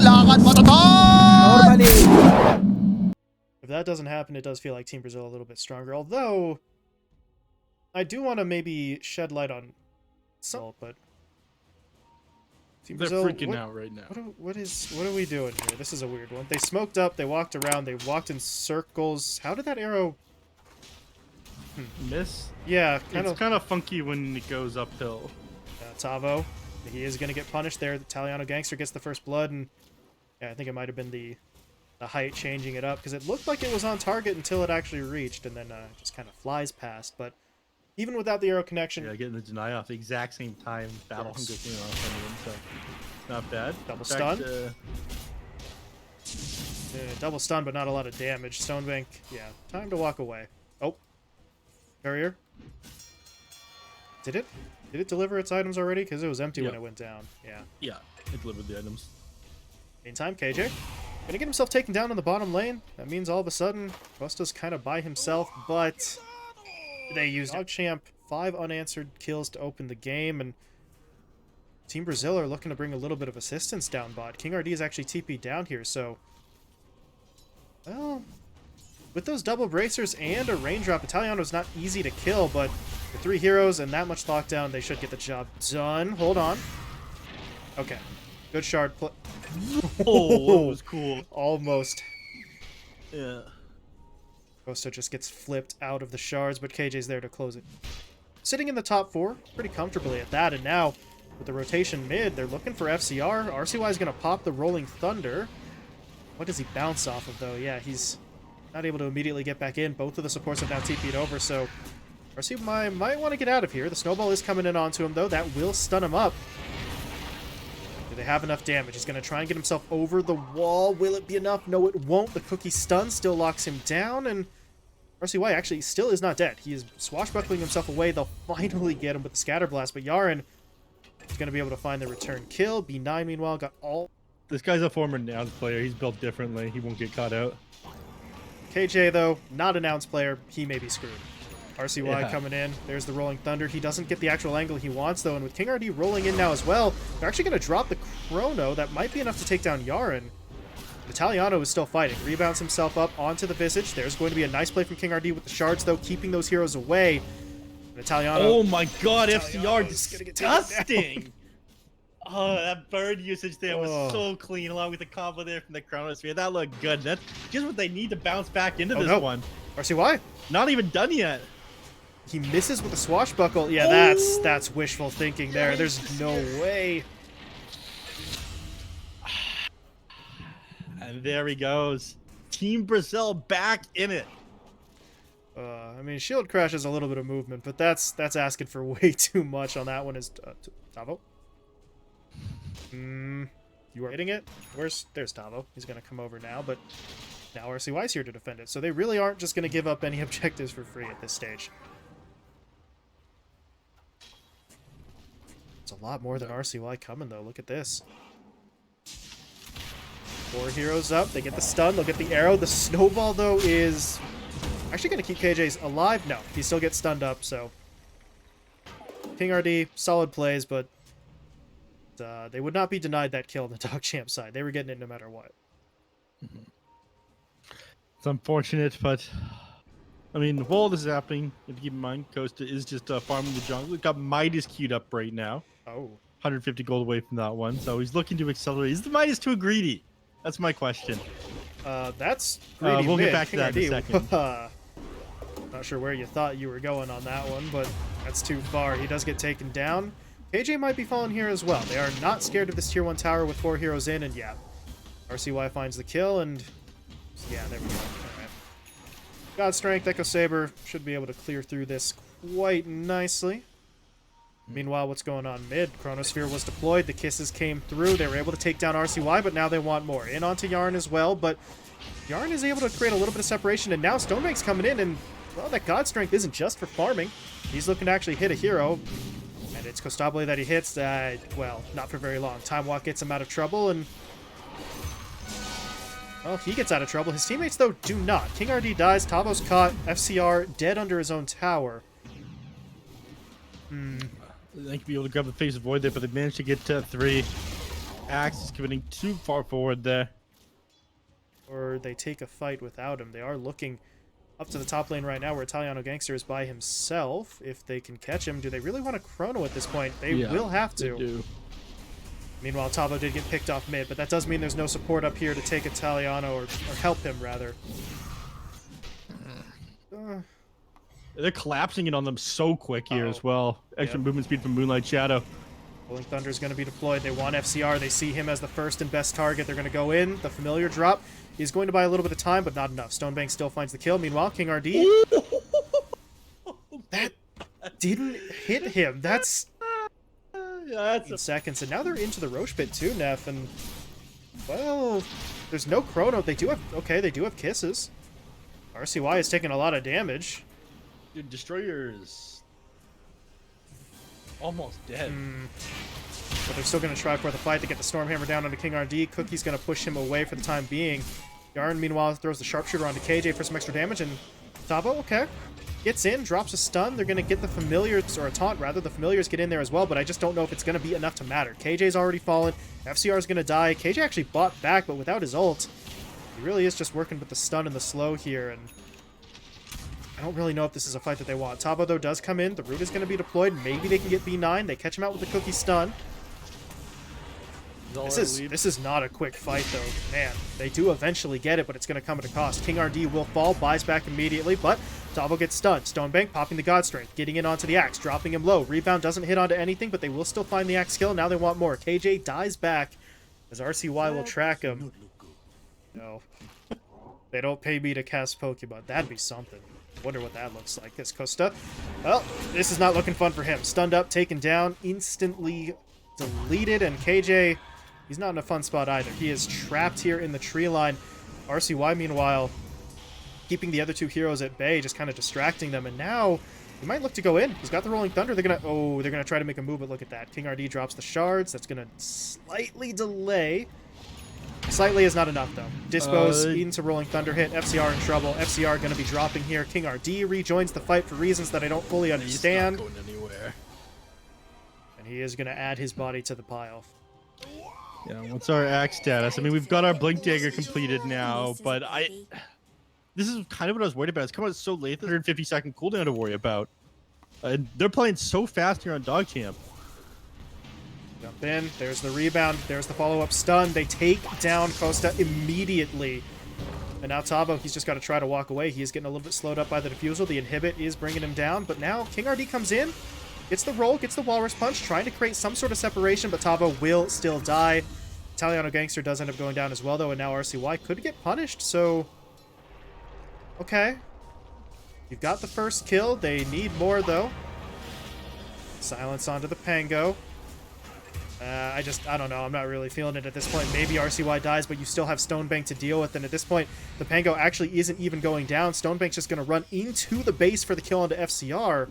lakad matatag! Normally. If that doesn't happen, it does feel like Team Brazil a little bit stronger. Although, I do want to maybe shed light on some, but Team They're Brazil, freaking out right now. What are we doing here? This is a weird one. They smoked up, they walked around, they walked in circles. How did that arrow Miss? Yeah, It's kind of funky when it goes uphill. Tavo, he is going to get punished there. The Italiano gangster gets the first blood, and yeah, I think it might have been the height changing it up, because it looked like it was on target until it actually reached, and then just kind of flies past. But even without the arrow connection... Yeah, getting the deny off the exact same time Battle Hunger came off on him, so not bad. Double stun. Double stun, but not a lot of damage. Stonebank, yeah, time to walk away. Oh. Courier. Did it deliver its items already? Because it was empty when it went down. Yeah. Yeah, it delivered the items. Meantime, KJ gonna get himself taken down in the bottom lane. That means all of a sudden, Costa's kind of by himself, but they used DogChamp. 5 unanswered kills to open the game, and Team Brazil are looking to bring a little bit of assistance down bot. King RD is actually TP'd down here, so... Well, with those double bracers and a raindrop, Italiano's not easy to kill, but with 3 heroes and that much lockdown, they should get the job done. Hold on. Okay. Good shard play. Oh, that was cool. Almost. Yeah. Costa just gets flipped out of the shards, but KJ's there to close it. Sitting in the top 4, pretty comfortably at that, and now, with the rotation mid, they're looking for FCR. RCY is going to pop the Rolling Thunder. What does he bounce off of, though? Yeah, he's not able to immediately get back in. Both of the supports have now TP'd over, so RCY might want to get out of here. The snowball is coming in onto him, though. That will stun him up. Do they have enough damage? He's going to try and get himself over the wall. Will it be enough? No, it won't. The cookie stun still locks him down, and RCY actually still is not dead. He is swashbuckling himself away. They'll finally get him with the scatter blast, but Yaren is going to be able to find the return kill. B9, meanwhile, got all... This guy's a former announced player. He's built differently. He won't get caught out. KJ, though, not announced player. He may be screwed. RCY coming in. There's the Rolling Thunder. He doesn't get the actual angle he wants, though, and with King RD rolling in now as well, they're actually going to drop the Chrono. That might be enough to take down Yaren. Italiano is still fighting. Rebounds himself up onto the Visage. There's going to be a nice play from King RD with the shards, though, keeping those heroes away. And Italiano... Oh my god, FCR, disgusting! Oh, that bird usage there was so clean, along with the combo there from the Chronosphere. That looked good. That's just what they need to bounce back into this one. RCY? Not even done yet. He misses with the swashbuckle. Yeah, that's wishful thinking there. There's no way. And there he goes. Team Brazil back in it. I mean, Shield Crash has a little bit of movement, but that's asking for way too much on that one. Is Tavo? You are hitting it? There's Tavo. He's going to come over now, but now RCY's here to defend it. So they really aren't just going to give up any objectives for free at this stage. It's a lot more than RCY coming, though. Look at this. 4 heroes up. They get the stun. They'll get the arrow. The snowball, though, is actually going to keep KJ's alive. No, he still gets stunned up, so... King RD, solid plays, but they would not be denied that kill on the DogChamp side. They were getting it no matter what. It's unfortunate, but... I mean, while this is happening, if you keep in mind, Costa is just farming the jungle. We've got Midas queued up right now. Oh. 150 gold away from that one, so he's looking to accelerate. Is the Midas too greedy? That's my question. That's greedy we'll mid. get back to that in a second. Not sure where you thought you were going on that one, but that's too far. He does get taken down. KJ might be falling here as well. They are not scared of this tier 1 tower with 4 heroes in, and yeah, RCY finds the kill, and yeah, there we go. Alright. God Strength, Echo Saber should be able to clear through this quite nicely. Meanwhile, what's going on mid? Chronosphere was deployed. The kisses came through. They were able to take down RCY, but now they want more. In onto Yarn as well, but Yarn is able to create a little bit of separation, and now Stonebank's coming in, and, well, that God Strength isn't just for farming. He's looking to actually hit a hero, and it's Costable that he hits. Well, not for very long. Time Walk gets him out of trouble, and... well, he gets out of trouble. His teammates, though, do not. King RD dies. Tavo's caught. FCR dead under his own tower. They could be able to grab the face of Void there, but they managed to get 3. Axe is committing too far forward there. Or they take a fight without him. They are looking up to the top lane right now where Italiano Gangster is by himself. If they can catch him, do they really want to chrono at this point? They will have to. They do. Meanwhile, Tavo did get picked off mid, but that does mean there's no support up here to take Italiano, or help him, rather. They're collapsing it on them so quick here as well. Extra movement speed from Moonlight Shadow. Rolling Thunder is going to be deployed. They want FCR. They see him as the first and best target. They're going to go in. The familiar drop is going to buy a little bit of time, but not enough. Stonebank still finds the kill. Meanwhile, King RD... that didn't hit him. That's... Yeah, that's seconds, and now they're into the Roche pit too, Neph, and well, there's no chrono. They do have they do have kisses. RCY is taking a lot of damage. Dude, Destroyer's almost dead. But they're still going to try for the fight to get the Stormhammer down onto King RD. Cookie's going to push him away for the time being. Yarn, meanwhile, throws the Sharpshooter onto KJ for some extra damage, and Tavo, gets in, drops a stun. They're going to get the Familiars, or a taunt, rather. The Familiars get in there as well, but I just don't know if it's going to be enough to matter. KJ's already fallen. FCR is going to die. KJ actually bought back, but without his ult, he really is just working with the stun and the slow here, and I don't really know if this is a fight that they want. Tavo, though, does come in. The root is going to be deployed. Maybe they can get B9. They catch him out with the Cookie stun. This is not a quick fight, though. Man, they do eventually get it, but it's going to come at a cost. King RD will fall, buys back immediately, but Tavo gets stunned. Stonebank popping the God Strength, getting in onto the Axe, dropping him low. Rebound doesn't hit onto anything, but they will still find the Axe kill. Now they want more. KJ dies back as RCY will track him. No. They don't pay me to cast Pokemon. That'd be something. Wonder what that looks like. This Costa. Well, this is not looking fun for him. Stunned up, taken down, instantly deleted, and KJ... he's not in a fun spot either. He is trapped here in the tree line. RCY, meanwhile, keeping the other two heroes at bay, just kind of distracting them. And now, he might look to go in. He's got the Rolling Thunder. They're gonna try to make a move, but look at that. King RD drops the shards. That's gonna slightly delay. Slightly is not enough, though. Dispose into Rolling Thunder hit. FCR in trouble. FCR gonna be dropping here. King RD rejoins the fight for reasons that I don't fully understand. He's not going anywhere. And he is gonna add his body to the pile. Yeah, what's our axe status? I mean, we've got our Blink Dagger completed now, but this is kind of what I was worried about. It's come out so late, 150-second cooldown to worry about. And they're playing so fast here on DogChamp. Jump in. There's the rebound. There's the follow-up stun. They take down Costa immediately. And now Tavo, he's just got to try to walk away. He is getting a little bit slowed up by the defusal. The inhibit is bringing him down. But now King RD comes in. Gets the roll, gets the Walrus Punch, trying to create some sort of separation, but Tavo will still die. Italiano Gangster does end up going down as well, though, and now RCY could get punished, so... okay. You've got the first kill. They need more, though. Silence onto the Pango. I don't know. I'm not really feeling it at this point. Maybe RCY dies, but you still have Stonebank to deal with, and at this point, the Pango actually isn't even going down. Stonebank's just going to run into the base for the kill onto FCR.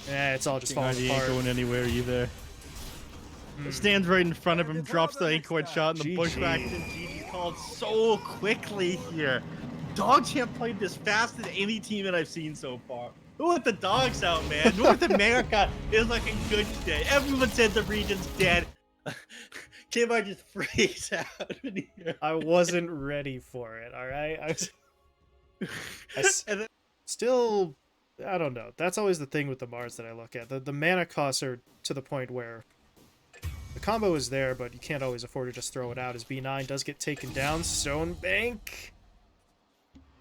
It's all just falling apart. Ain't going anywhere either. Stands right in front of him, drops the Anchor shot, and the pushback and GG's called so quickly here. DogChamp played this fast as any team that I've seen so far. Who let the dogs out, man? North America is looking good today. Everyone said the region's dead. Kmart just freeze out in here. I wasn't ready for it, alright? Still... I don't know. That's always the thing with the Mars that I look at. The mana costs are to the point where the combo is there, but you can't always afford to just throw it out. As B9 does get taken down. Stonebank.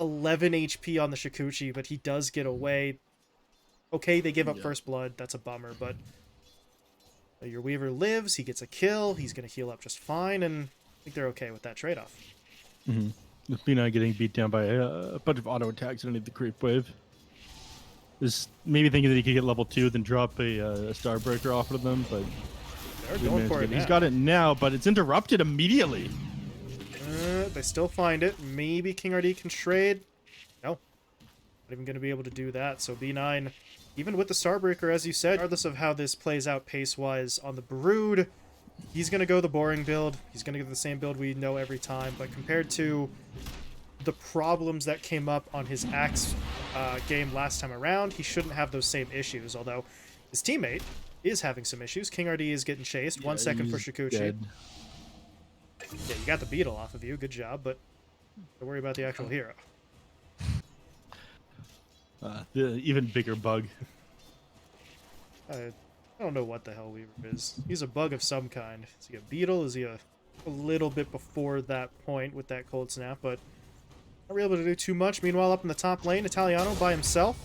11 HP on the Shikuchi, but he does get away. Okay, they give up first blood. That's a bummer, but your Weaver lives. He gets a kill. He's going to heal up just fine, and I think they're okay with that trade-off. With B9 getting beat down by a bunch of auto attacks underneath the creep wave. Just maybe thinking that he could get level 2, then drop a Starbreaker off of them, but they're going for it now. He's got it now, but it's interrupted immediately. They still find it. Maybe King RD can trade. No. Not even going to be able to do that. So B9, even with the Starbreaker, as you said, regardless of how this plays out pace-wise on the Brood, he's going to go the boring build. He's going to go the same build we know every time, but compared to the problems that came up on his Axe game last time around, he shouldn't have those same issues, although his teammate is having some issues. King RD is getting chased. 1 second for he's Shikuchi. dead. Yeah, you got the beetle off of you. Good job, but don't worry about the actual hero. The even bigger bug. I don't know what the hell Weaver is. He's a bug of some kind. Is he a beetle? Is he a little bit before that point with that cold snap, but not really able to do too much. Meanwhile, up in the top lane, Italiano by himself.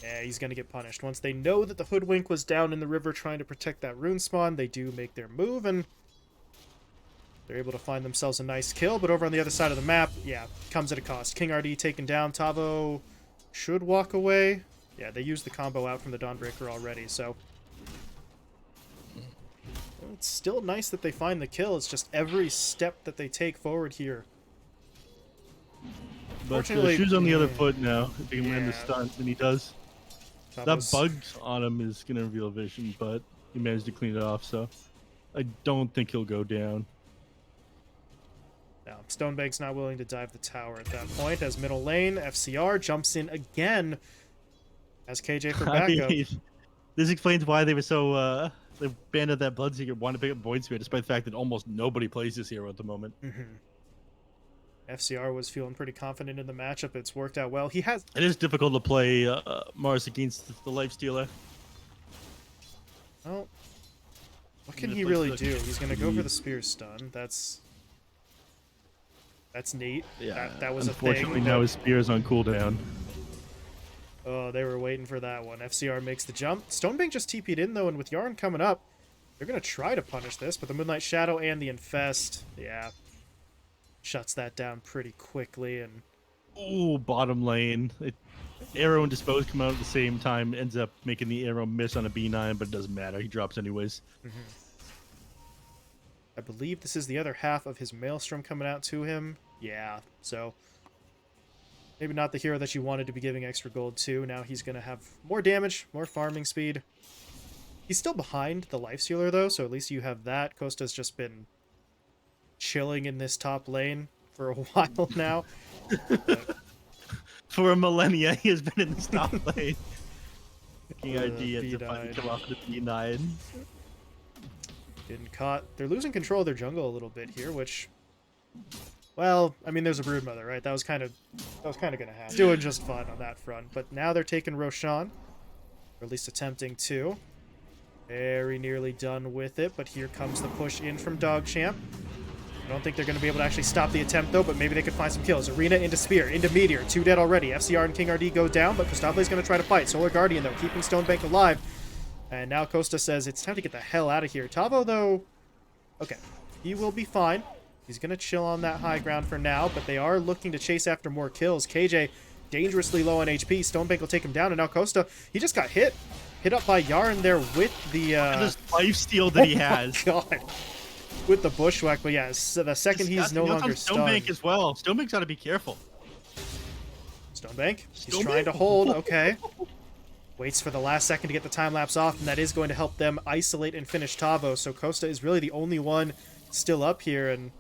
Yeah, he's going to get punished. Once they know that the Hoodwink was down in the river trying to protect that rune spawn, they do make their move, and they're able to find themselves a nice kill. But over on the other side of the map, yeah, comes at a cost. King RD taken down. Tavo should walk away. Yeah, they used the combo out from the Dawnbreaker already, so it's still nice that they find the kill. It's just every step that they take forward here. But shoes on the other foot now. If he can land the stunt, and he does. Tavo's, That bug on him is going to reveal vision, but he managed to clean it off, so I don't think he'll go down. no, Stonebank's not willing to dive the tower at that point, as middle lane, FCR jumps in again as KJ for I backup. mean, this explains why they were so they abandoned that Bloodseeker, wanted to pick up Void Spear, despite the fact that almost nobody plays this hero at the moment. FCR was feeling pretty confident in the matchup. It's worked out well. He has... It is difficult to play Mars against the Lifestealer. Well, what can gonna he play really the- do? He's going to go for the spear stun. That's neat. Yeah, That was a unfortunately thing. now but- his spear is on cooldown. Oh, they were waiting for that one. FCR makes the jump. Stonebank just TP'd in, though, and with Yarn coming up, they're going to try to punish this, but the Moonlight Shadow and the Infest, yeah, shuts that down pretty quickly, and Ooh, bottom lane. Arrow and Dispose come out at the same time, ends up making the arrow miss on a B9, but it doesn't matter. He drops anyways. I believe this is the other half of his Maelstrom coming out to him. Yeah, so maybe not the hero that you wanted to be giving extra gold to. Now he's going to have more damage, more farming speed. He's still behind the Lifestealer, though, so at least you have that. Costa's just been chilling in this top lane for a while now. For a millennia, he has been in the top lane. King The ID ends up finally B9. come off the B9. Getting caught. They're losing control of their jungle a little bit here, which, well, I mean, there's a Broodmother, right? That was kind of gonna happen. Doing just fine on that front, but now they're taking Roshan, or at least attempting to. Very nearly done with it, but here comes the push in from DogChamp. I don't think they're going to be able to actually stop the attempt, though, but maybe they could find some kills. Arena into Spear, into Meteor, 2 dead already. FCR and King RD go down, but Kostaple's going to try to fight. Solar Guardian, though, keeping Stonebank alive. And now Costa says it's time to get the hell out of here. Tavo, though, okay, he will be fine. He's going to chill on that high ground for now, but they are looking to chase after more kills. KJ dangerously low on HP. Stonebank will take him down, and now Costa, he just got hit. Hit up by Yarn there with the... This lifesteal that he has. Oh my God. With the bushwhack, but yeah, so the second he's no longer stunned. Stonebank as well. Stonebank's got to be careful. Stonebank, he's Stonebank? trying to hold, okay. Waits for the last second to get the time lapse off, and that is going to help them isolate and finish Tavo. So Costa is really the only one still up here, and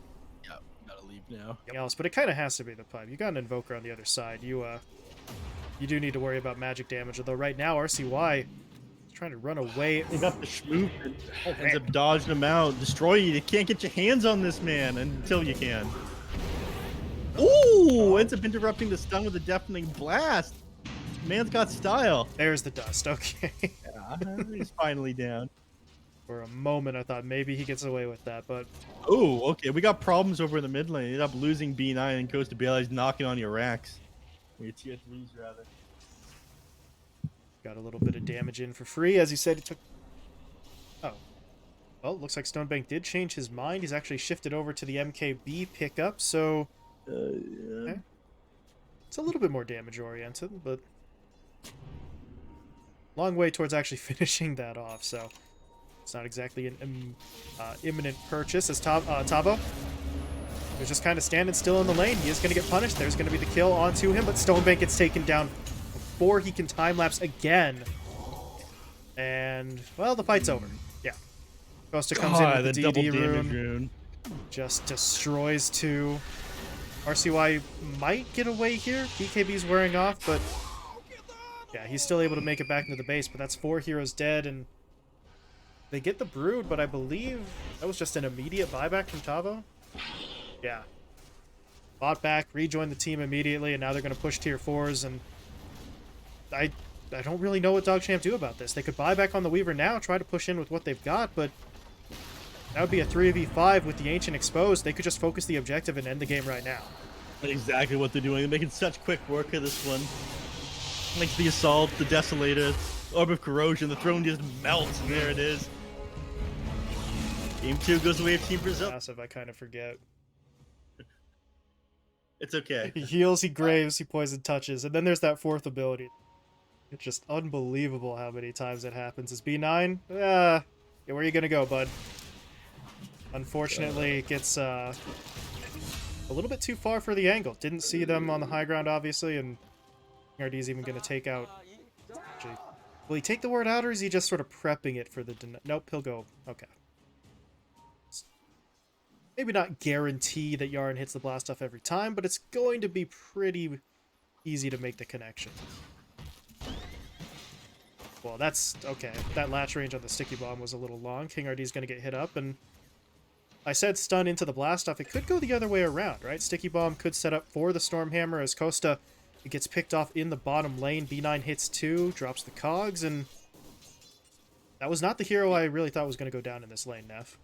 Yeah, gotta leave now. else, but it kind of has to be the pipe. You got an Invoker on the other side. You do need to worry about magic damage, although right now RCY is trying to run away. They got the Schmoop and ends man. up dodging him out. Destroy you. You can't get your hands on this man until you can. Ooh! Ends up interrupting the stun with a deafening blast. Man's got style. There's the dust, okay. Yeah, he's finally down. For a moment, I thought maybe he gets away with that, but Oh, okay. We got problems over in the mid lane. Ended up losing B9 and Costa Baileys knocking on your racks. Your tier 3s, rather. got a little bit of damage in for free. As you said, it took... Oh. Well, looks like Stonebank did change his mind. He's actually shifted over to the MKB pickup, so... Yeah. Okay. It's a little bit more damage-oriented, but... long way towards actually finishing that off, so... it's not exactly an imminent purchase as Tavo. He's just kind of standing still in the lane. He is going to get punished. There's going to be the kill onto him, but Stonebank gets taken down before he can time-lapse again. And, well, the fight's over. Yeah. Costa comes in with the double DD damage rune. rune. Just destroys 2. RCY might get away here. BKB's wearing off, but... yeah, he's still able to make it back into the base, but that's 4 heroes dead, and They get the Brood, but I believe that was just an immediate buyback from Tavo. Yeah. Bought back, rejoined the team immediately, and now they're going to push tier 4s, and I don't really know what DogChamp do about this. They could buy back on the Weaver now, try to push in with what they've got, but that would be a 3v5 with the Ancient exposed. They could just focus the objective and end the game right now. Exactly what they're doing. They're making such quick work of this one. Like the Assault, the Desolator, Orb of Corrosion, the throne just melts, and there it is. Game 2 goes away of Team Brazil. Massive, I kind of forget. It's okay. He heals, he graves, he poison touches, and then there's that 4th ability. It's just unbelievable how many times it happens. Is B9? Yeah, where are you gonna go, bud? Unfortunately, it gets a little bit too far for the angle. Didn't see them on the high ground, obviously, and RD's even gonna take out... Actually, will he take the word out, or is he just sort of prepping it for the... Nope, he'll go... Okay. Maybe not guarantee that Yarn hits the blast off every time, but it's going to be pretty easy to make the connection. Well, that's okay. That latch range on the sticky bomb was a little long. King RD's going to get hit up, and I said stun into the blast off. It could go the other way around, right? Sticky bomb could set up for the Stormhammer as Costa it gets picked off in the bottom lane. B9 hits 2, drops the cogs, and that was not the hero I really thought was going to go down in this lane, neph.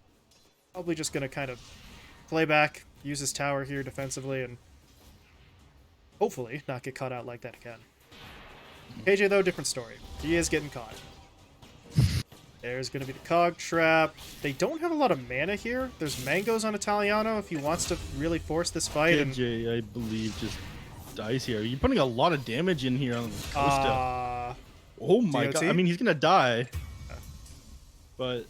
Probably just going to kind of play back, use his tower here defensively, and hopefully not get caught out like that again. KJ, though, different story. He is getting caught. There's going to be the cog trap. They don't have a lot of mana here. There's mangoes on Italiano if he wants to really force this fight. KJ, I believe, just dies here. You're putting a lot of damage in here on Costa. Oh my god. I mean, he's going to die. But...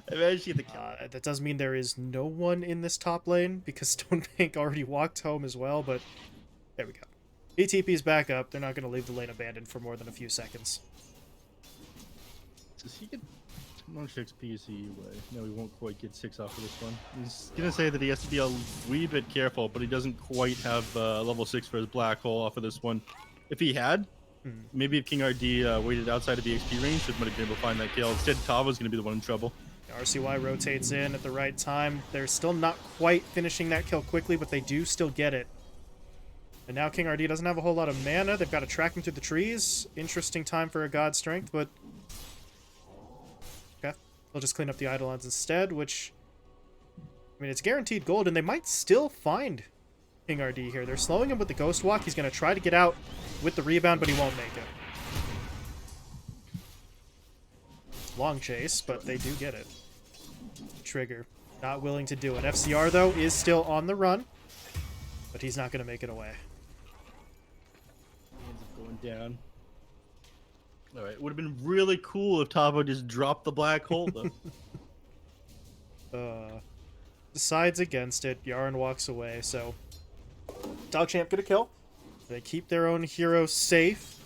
that does mean there is no one in this top lane because Stonebank already walked home as well, but there we go. BTP's back up. They're not going to leave the lane abandoned for more than a few seconds. Does he get 6 PSE away? No, he won't quite get 6 off of this one. He's going to say that he has to be a wee bit careful, but he doesn't quite have level 6 for his black hole off of this one. If he had, maybe if King RD waited outside of the XP range, he might have been able to find that kill. Instead, Tava's going to be the one in trouble. RCY rotates in at the right time. They're still not quite finishing that kill quickly, but they do still get it. And now King RD doesn't have a whole lot of mana. They've got to track him through the trees. Interesting time for a God Strength, but... Okay. They'll just clean up the Eidolons instead, which... I mean, it's guaranteed gold, and they might still find King RD here. They're slowing him with the Ghost Walk. He's going to try to get out with the rebound, but he won't make it. Long chase, but they do get it. Trigger. Not willing to do it. FCR, though, is still on the run, but he's not going to make it away. He ends up going down. Alright, it would have been really cool if Tavo just dropped the black hole, though. Decides against it. Yarn walks away, so... DogChamp get a kill. They keep their own hero safe.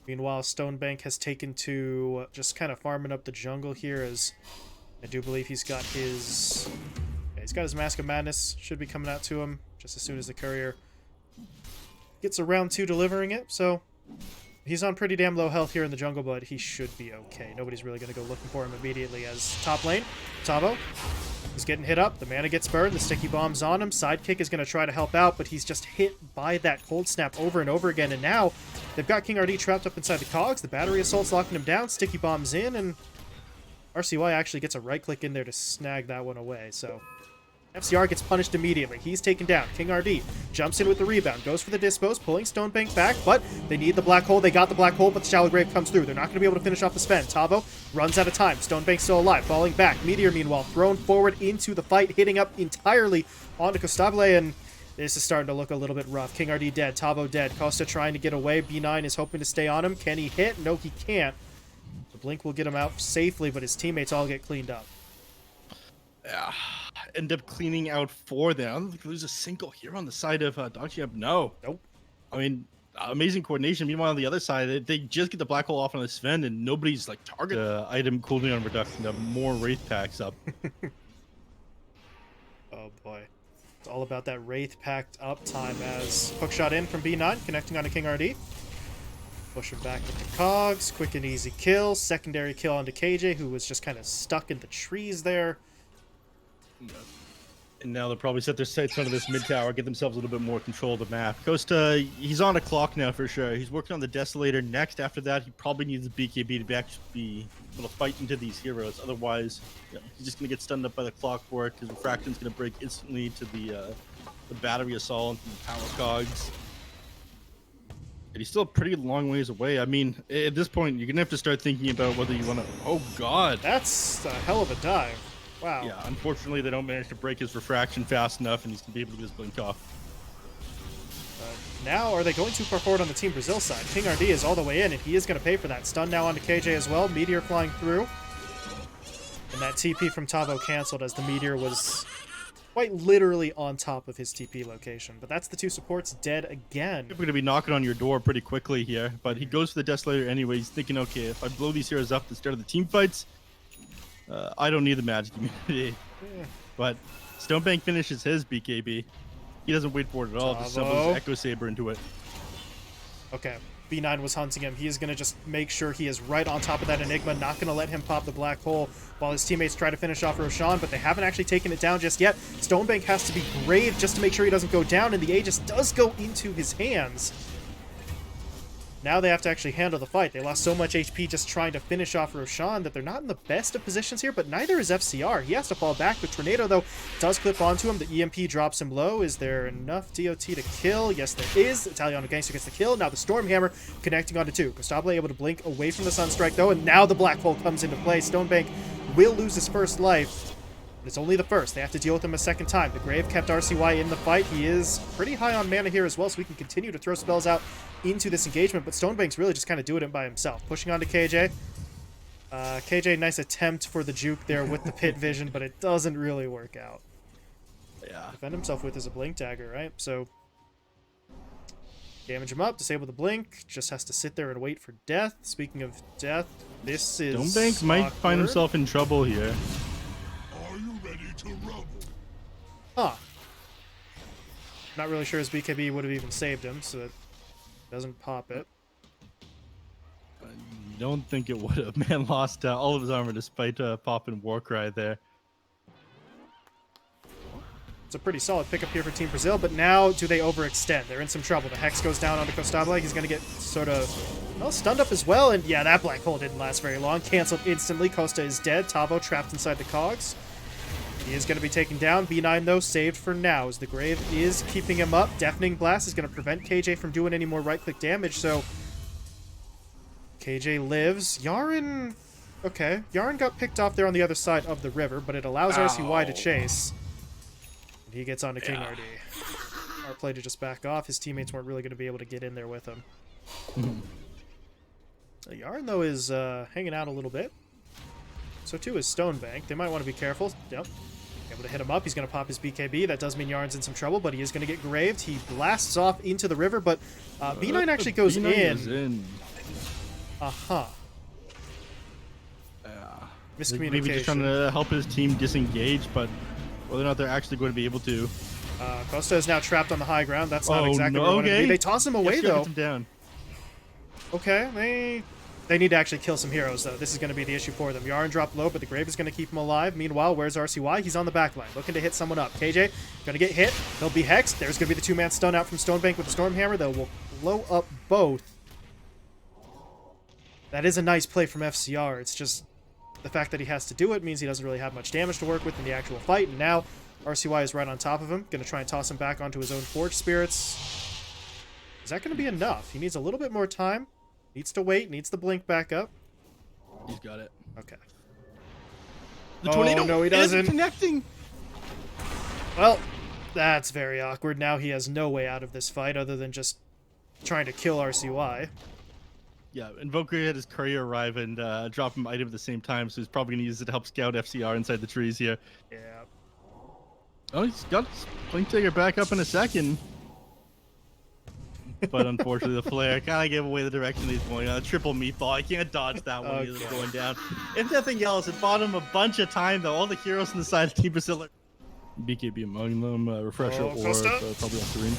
Meanwhile, Stonebank has taken to just kind of farming up the jungle here, as I do believe he's got his... Yeah, he's got his Mask of Madness. Should be coming out to him just as soon as the courier gets around to delivering it. So he's on pretty damn low health here in the jungle, but he should be okay. Nobody's really going to go looking for him immediately as top lane. Tavo is getting hit up. The mana gets burned. The sticky bomb's on him. Sidekick is going to try to help out, but he's just hit by that cold snap over and over again. And now they've got King RD trapped up inside the cogs. The battery assault's locking him down. Sticky bomb's in, and RCY actually gets a right click in there to snag that one away. So FCR gets punished immediately. He's taken down. King RD jumps in with the rebound, goes for the dispose, pulling Stonebank back, but they need the black hole. They got the black hole, but the shallow grave comes through. They're not going to be able to finish off the spend. Tavo runs out of time. Stonebank's still alive, falling back. Meteor, meanwhile, thrown forward into the fight, hitting up entirely onto Costable, and this is starting to look a little bit rough. King RD dead. Tavo dead. Costa trying to get away. B9 is hoping to stay on him. Can he hit? No, he can't. The blink will get him out safely, but his teammates all get cleaned up. Yeah, end up cleaning out for them. I don't think there's a single here on the side of DogChamp. No. Nope. I mean, amazing coordination. Meanwhile, on the other side, they just get the black hole off on the Sven, and nobody's like target item cooldown reduction to more Wraith packs up. Oh boy. It's all about that Wraith packed up time as hookshot in from B9, connecting onto King RD. Push him back into Cogs. Quick and easy kill. Secondary kill onto KJ, who was just kind of stuck in the trees there. And now they'll probably set their sights onto this mid tower, get themselves a little bit more control of the map. Costa, he's on a clock now for sure. He's working on the Desolator next. After that, he probably needs the BKB to actually be able to fight into these heroes. Otherwise, he's just going to get stunned up by the clock for it, because Refraction's going to break instantly to the battery assault and the power cogs. And he's still a pretty long ways away. I mean, at this point, you're going to have to start thinking about whether you want to... Oh, God. That's a hell of a dive. Wow. Yeah, unfortunately, they don't manage to break his refraction fast enough, and he's going to be able to get his blink off. Now, are they going too far forward on the Team Brazil side? King RD is all the way in, and he is going to pay for that. Stun now onto KJ as well. Meteor flying through. And that TP from Tavo canceled as the Meteor was quite literally on top of his TP location. But that's the two supports dead again. We're going to be knocking on your door pretty quickly here, but he goes for the Desolator anyway. He's thinking, okay, if I blow these heroes up at the start of the team fights, I don't need the magic immunity. But Stonebank finishes his BKB. He doesn't wait for it at all. Just summons Echo Saber into it. Okay. B9 was hunting him. He is going to just make sure he is right on top of that Enigma. Not going to let him pop the black hole while his teammates try to finish off Roshan, but they haven't actually taken it down just yet. Stonebank has to be brave just to make sure he doesn't go down, and the Aegis does go into his hands. Now they have to actually handle the fight. They lost so much HP just trying to finish off Roshan that they're not in the best of positions here, but neither is FCR. He has to fall back. The Tornado, though, does clip onto him. The EMP drops him low. Is there enough DOT to kill? Yes, there is. Italiano Gangster gets the kill. Now the Stormhammer connecting onto two. Gustavo able to blink away from the Sunstrike, though, and now the Black Hole comes into play. Stonebank will lose his first life. It's only the first. They have to deal with him a second time. The Grave kept RCY in the fight. He is pretty high on mana here as well, so we can continue to throw spells out into this engagement, but Stonebank's really just kind of doing it by himself. Pushing on to KJ. KJ, nice attempt for the juke there with the pit vision, but it doesn't really work out. Yeah. Defend himself with is a blink dagger, right? So damage him up, disable the blink, just has to sit there and wait for death. Speaking of death, this is Stonebank might find himself in trouble here. Huh. Not really sure his BKB would have even saved him, so it doesn't pop it. I don't think it would have. Man lost all of his armor despite popping Warcry there. It's a pretty solid pickup here for Team Brazil, but now do they overextend? They're in some trouble. The Hex goes down onto Costable. He's going to get sort of, well, stunned up as well, and yeah, that black hole didn't last very long. Canceled instantly. Costa is dead. Tavo trapped inside the cogs. He is going to be taken down. B9, though, saved for now, as the Grave is keeping him up. Deafening Blast is going to prevent KJ from doing any more right-click damage, so KJ lives. Yaren... Okay, Yaren got picked off there on the other side of the river, but it allows RCY to chase. And he gets onto King RD. Our play to just back off. His teammates weren't really going to be able to get in there with him. Yaren, though, is hanging out a little bit. So too is Stonebank. They might want to be careful. Yep. Able to hit him up. He's going to pop his BKB. That does mean Yarn's in some trouble, but he is going to get graved. He blasts off into the river, but B9 actually goes in. Uh-huh. Miscommunication. Maybe just trying to help his team disengage, but whether or not they're actually going to be able to. Costa is now trapped on the high ground. That's not exactly where I want to be. They toss him away, though. Him down. Okay, they need to actually kill some heroes, though. This is going to be the issue for them. Yarn dropped low, but the Grave is going to keep him alive. Meanwhile, where's RCY? He's on the back line, looking to hit someone up. KJ going to get hit. He'll be hexed. There's going to be the two-man stun out from Stonebank with the Stormhammer. They will blow up both. That is a nice play from FCR. It's just the fact that he has to do it means he doesn't really have much damage to work with in the actual fight. And now RCY is right on top of him. Going to try and toss him back onto his own Forge Spirits. Is that going to be enough? He needs a little bit more time. Needs to wait, needs the blink back up. He's got it. Okay. The tornado no, he doesn't. Isn't connecting. Well, that's very awkward. Now he has no way out of this fight other than just trying to kill RCY. Yeah, Invoker had his courier arrive and drop him item at the same time, so he's probably going to use it to help scout FCR inside the trees here. Yeah. Oh, he's got Blink Dagger back up in a second. But unfortunately, the flare kind of gave away the direction he's going on. Triple meatball. I can't dodge that one. He's going down. If nothing else, it bought him a bunch of time, though. All the heroes on the side of Team Brazil. BKB among them. Refresher or probably off the ring.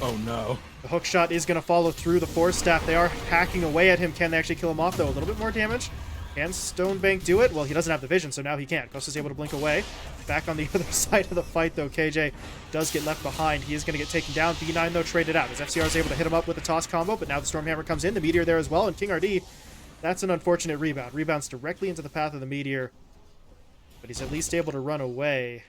Oh no. The hook shot is going to follow through the Force Staff. They are hacking away at him. Can they actually kill him off, though? A little bit more damage. Can Stonebank do it? Well, he doesn't have the vision, so now he can't. Kosta's able to blink away. Back on the other side of the fight, though, KJ does get left behind. He is going to get taken down. B9, though, traded out. As FCR is able to hit him up with a toss combo, but now the Stormhammer comes in. The Meteor there as well, and King RD, that's an unfortunate rebound. Rebounds directly into the path of the Meteor, but he's at least able to run away.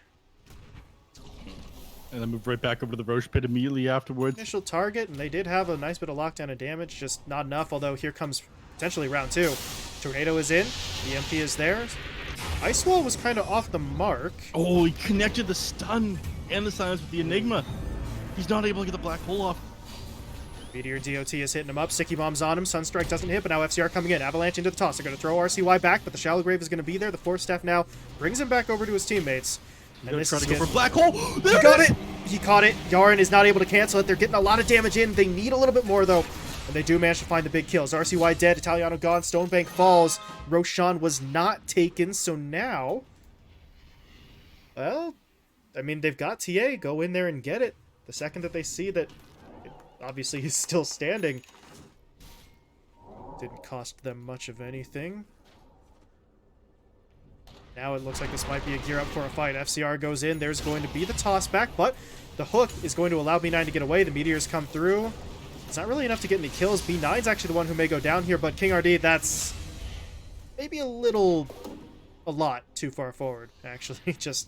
And then move right back over to the Roche pit immediately afterwards. Initial target, and they did have a nice bit of lockdown and damage, just not enough, although here comes potentially round 2. Tornado is in, the MP is there. Ice Wall was kind of off the mark. Oh, he connected the stun and the silence with the Enigma. He's not able to get the black hole off. Meteor DOT is hitting him up. Sticky Bomb's on him. Sunstrike doesn't hit, but now FCR coming in. Avalanche into the toss. They're going to throw RCY back, but the Shallow Grave is going to be there. The Force Staff now brings him back over to his teammates. And this is trying to go for black hole. He got it. He caught it. Yaren is not able to cancel it. They're getting a lot of damage in. They need a little bit more, though. And they do manage to find the big kills. RCY dead. Italiano gone. Stonebank falls. Roshan was not taken. So now, well, I mean, they've got TA. Go in there and get it. The second that they see that, obviously, he's still standing. Didn't cost them much of anything. Now it looks like this might be a gear up for a fight. FCR goes in. There's going to be the toss back, but the hook is going to allow B9 to get away. The Meteors come through. It's not really enough to get any kills. B9's actually the one who may go down here, but King RD, that's maybe a lot too far forward, actually. Just,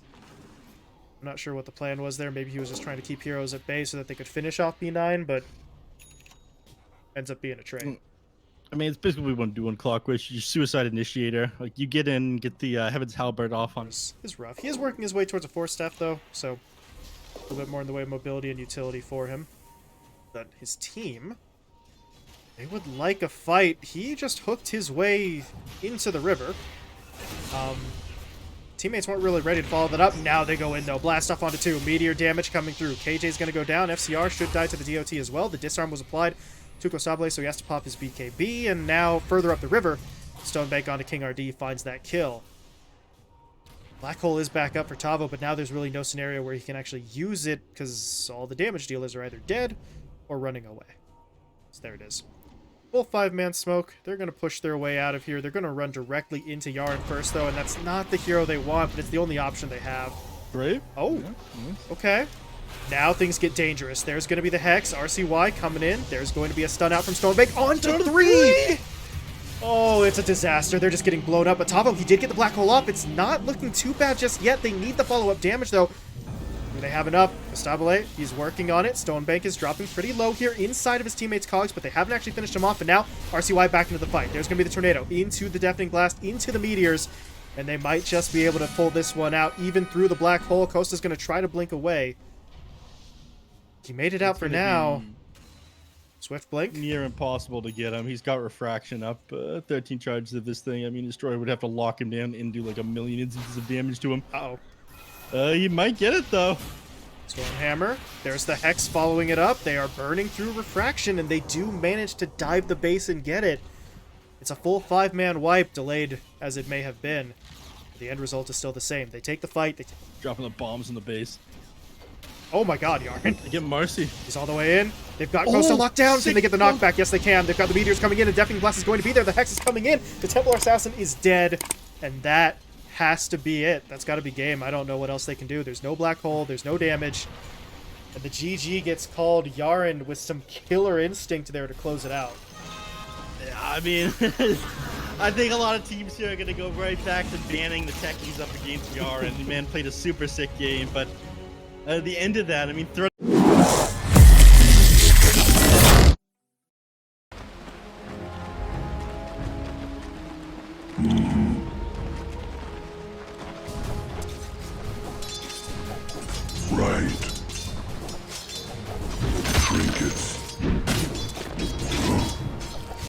I'm not sure what the plan was there. Maybe he was just trying to keep heroes at bay so that they could finish off B9, but ends up being a trade. I mean, it's basically what we want to do on Clockwish. You Suicide Initiator. Like, you get in, get the Heaven's Halberd off on. It's rough. He is working his way towards a Force Staff, though, so a little bit more in the way of mobility and utility for him. But his team, they would like a fight. He just hooked his way into the river. Teammates weren't really ready to follow that up. Now they go in, though. Blast off onto 2. Meteor damage coming through. KJ's going to go down. FCR should die to the DOT as well. The disarm was applied to Kostable, so he has to pop his BKB. And now, further up the river, Stonebank onto King RD finds that kill. Black Hole is back up for Tavo, but now there's really no scenario where he can actually use it because all the damage dealers are either dead or running away. So there it is. Full 5-man smoke. They're going to push their way out of here. They're going to run directly into Yaren first, though, and that's not the hero they want, but it's the only option they have. Brave? Oh, okay. Now things get dangerous. There's going to be the Hex. RCY coming in. There's going to be a stun out from Stonebank. On to 3! Oh, it's a disaster. They're just getting blown up. But Tavo, he did get the black hole up. It's not looking too bad just yet. They need the follow-up damage, though. Do they have enough? Kostable, he's working on it. Stonebank is dropping pretty low here inside of his teammates' cogs, but they haven't actually finished him off. And now RCY back into the fight. There's going to be the Tornado into the Deafening Blast, into the Meteors. And they might just be able to pull this one out, even through the black hole. Kosta's going to try to blink away. He made it out for now. Swift blink. Near impossible to get him. He's got refraction up. 13 charges of this thing. I mean, Destroyer would have to lock him down and do like a million instances of damage to him. Uh-oh. You might get it, though. Stormhammer. There's the Hex following it up. They are burning through refraction, and they do manage to dive the base and get it. It's a full 5-man wipe, delayed as it may have been. The end result is still the same. They take the fight. They Dropping the bombs in the base. Oh my god, Yaren. They get Marcy. He's all the way in. They've got Kosta locked down. Can they get the knockback? Yes, they can. They've got the Meteors coming in, and Deafening Blast is going to be there. The Hex is coming in. The Templar Assassin is dead, and that has to be it. That's got to be game. I don't know what else they can do. There's no black hole. There's no damage. And the GG gets called. Yaren with some killer instinct there to close it out. Yeah, I mean, I think a lot of teams here are going to go right back to banning the techies up against Yaren. The man played a super sick game, but at the end of that, I mean, Right.